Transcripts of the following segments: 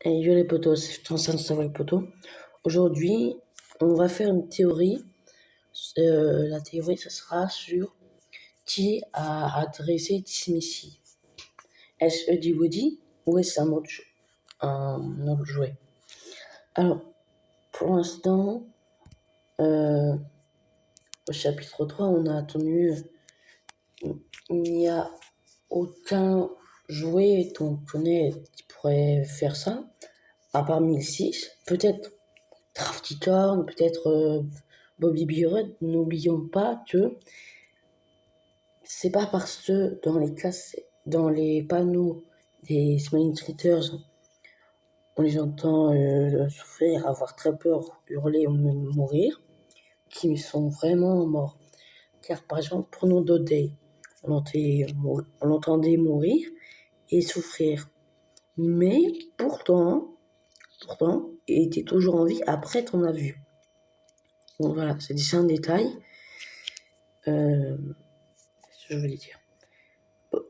Et yo les potos, je suis en train de savoir les potos. Aujourd'hui, on va faire une théorie. La théorie, ce sera sur qui a adressé Timothy. Est-ce Eddie Woody ou est-ce un autre jouet? Alors, pour l'instant, au chapitre 3, on a tenu. Il n'y a aucun jouet qu'on connaît qui pourrait faire ça, à part 1006. Peut-être Crafty-Corn, peut-être Bobby Burrud. N'oublions pas que c'est pas parce que dans les panneaux des Smiling Critters, on les entend souffrir, avoir très peur, hurler ou même mourir, qu'ils sont vraiment morts. Car par exemple, prenons Dodday, on l'entendait mourir et souffrir. Mais pourtant, il était toujours en vie après qu'on a vu. Donc voilà, c'est un détail. Qu'est-ce que je voulais dire?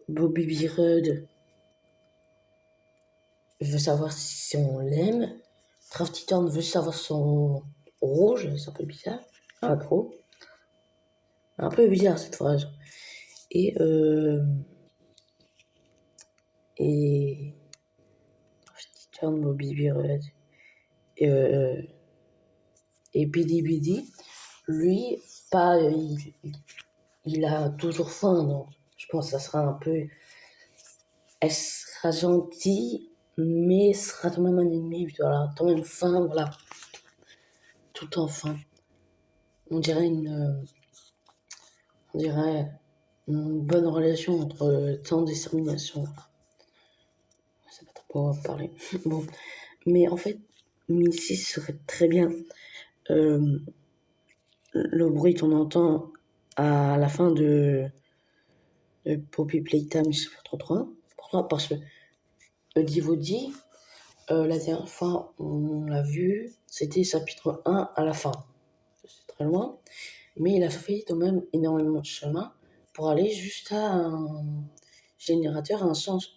Bobby Burrud veut savoir si on l'aime. Crafty-Corn veut savoir son rouge, c'est un peu bizarre. Ah, trop. Un peu bizarre cette phrase. Et Crafty-Corn, Bobby Burrud et Billy Biddy, lui, pas, il a toujours faim, donc je pense que ça sera un peu. Elle sera gentille, mais sera quand même un ennemi, voilà, quand même faim, voilà. Tout en faim. On dirait une bonne relation entre tant de détermination. Je sais pas trop quoi parler. Bon, mais en fait, Missy serait très bien. Le bruit qu'on entend à la fin de Poppy Playtime chapitre 3. Pourquoi? Parce que Divodi, la dernière fois on l'a vu, c'était chapitre 1 à la fin. C'est très loin, mais il a fait quand même énormément de chemin pour aller jusqu'à un générateur, un centre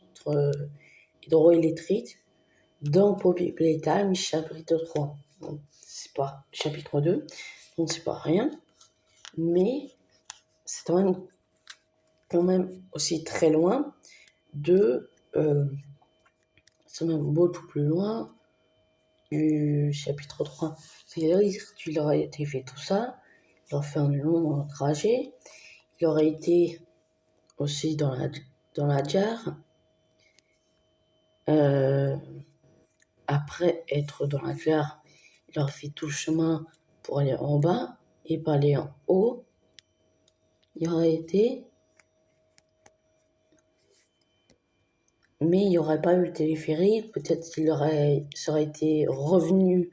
hydroélectrique dans Poppy Playtime chapitre 3. Donc, c'est pas chapitre 2, donc c'est pas rien, mais c'est quand même aussi très loin de c'est même beaucoup plus loin du chapitre 3. C'est-à-dire qu'il aurait été fait tout ça, il aurait fait un long trajet, il aurait été aussi dans la gare. Après être dans la gare, il aurait fait tout le chemin pour aller en bas et pas aller en haut. Il aurait été. Mais il n'y aurait pas eu le téléphérique, peut-être ça aurait été revenu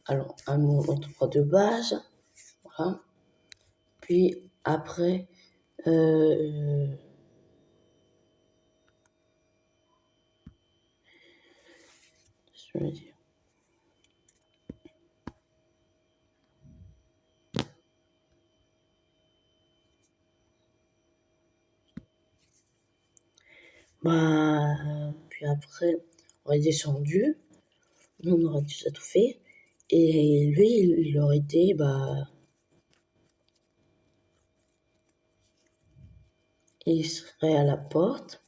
à mon endroit de base. Voilà. Puis après, je veux dire. Puis après, on aurait descendu, on aurait tout fait, et lui, il aurait été, il serait à la porte,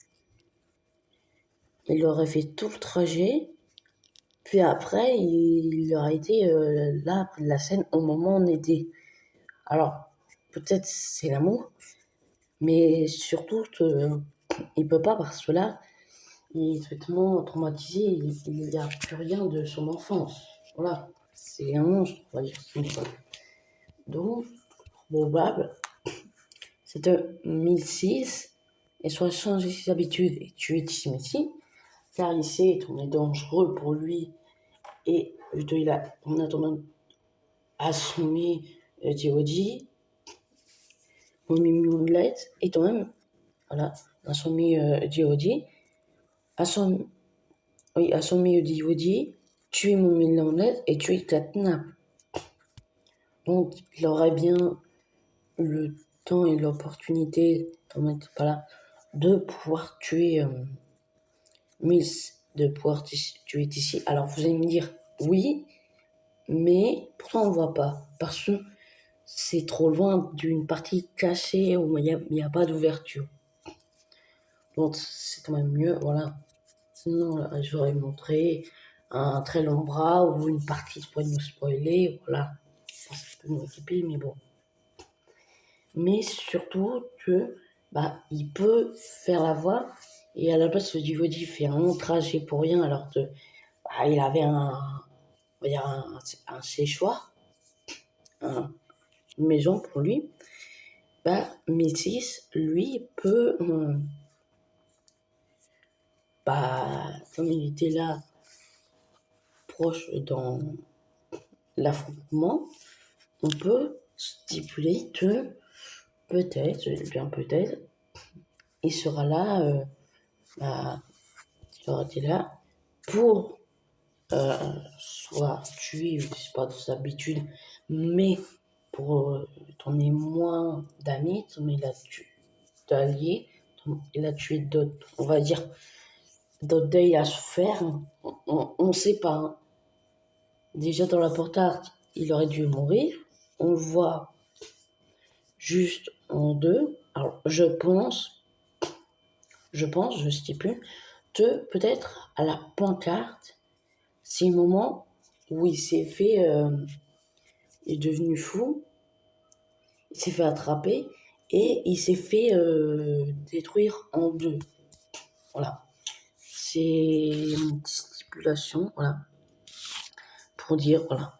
il aurait fait tout le trajet, puis après, il aurait été là, près de la scène, au moment où on était. Alors, peut-être c'est l'amour, mais surtout il peut pas parce que là, il est totalement traumatisé, il n'y a plus rien de son enfance. Voilà, c'est un monstre, on va dire comme ça. Donc, probable, c'est de 1006 et soit changer ses habitudes et tuer Timothy, car il sait qu'on est dangereux pour lui et il a en attendant assumé T.O.D. Mommy Moonlight et quand même, voilà, assumé T.O.D. Assommer D.O.D., tuer Mommy Moonlight et tuer Catnap. Donc, il aurait bien le temps et l'opportunité, quand même pas là, de pouvoir tuer Mills de pouvoir tuer ici. Alors vous allez me dire oui, mais pourtant on ne voit pas, parce que c'est trop loin d'une partie cachée où il n'y a pas d'ouverture. Donc c'est quand même mieux, voilà. Sinon là, j'aurais montré un très long bras ou une partie pour nous spoiler, voilà. Ça peut nous équiper, mais bon. Mais surtout que il peut faire la voix et à la place du Djibouti fait un long trajet pour rien alors que il avait on va dire un séchoir, une maison pour lui. Métis, lui, peut, comme il était là, proche dans l'affrontement, on peut stipuler que peut-être, bien peut-être, il sera là, il sera là pour soit tuer, je sais pas de ses habitudes, mais pour tourner moins d'amis, mais il a tué d'alliés, il a tué d'autres, on va dire, d'autres deuils à se faire, on ne sait pas. Hein. Déjà dans la portard, il aurait dû mourir, on le voit juste en deux, alors je stipule, que peut-être à la pancarte, c'est le moment où il s'est fait, il est devenu fou, il s'est fait attraper et il s'est fait détruire en deux. Voilà. C'est une stipulation, voilà. Pour dire, voilà.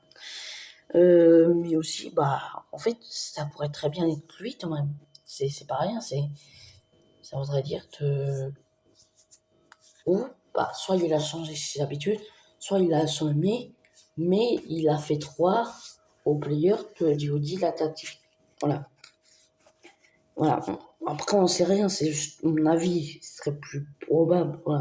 Mais aussi, en fait, ça pourrait très bien être lui quand même. C'est pas rien, ça voudrait dire que, ou, soit il a changé ses habitudes, soit il a assommé, mais il a fait croire au player que Diodi la tactique. Voilà. Voilà. Après, on sait rien, c'est juste mon avis, ce serait plus probable. Voilà.